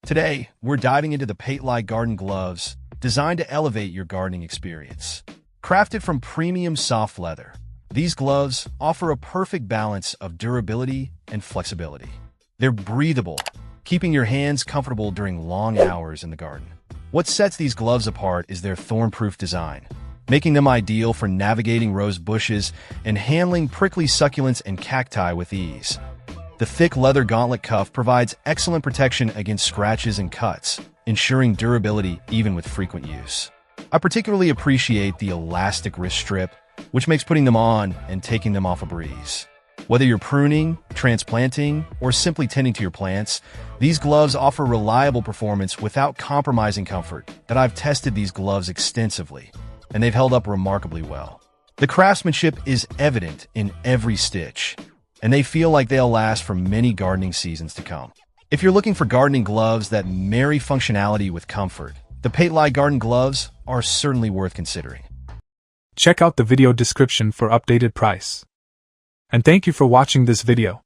Today, we're diving into the Patelai garden gloves, designed to elevate your gardening experience. Crafted from premium soft leather, these gloves offer a perfect balance of durability and flexibility. They're breathable, keeping your hands comfortable during long hours in the garden. What sets these gloves apart is their thorn-proof design, making them ideal for navigating rose bushes and handling prickly succulents and cacti with ease. The thick leather gauntlet cuff provides excellent protection against scratches and cuts, ensuring durability even with frequent use. I particularly appreciate the elastic wrist strip, which makes putting them on and taking them off a breeze. Whether you're pruning, transplanting, or simply tending to your plants, these gloves offer reliable performance without compromising comfort. I've tested these gloves extensively, and they've held up remarkably well. The craftsmanship is evident in every stitch, and they feel like they'll last for many gardening seasons to come. If you're looking for gardening gloves that marry functionality with comfort, the Patelai garden gloves are certainly worth considering. Check out the video description for updated price. And thank you for watching this video.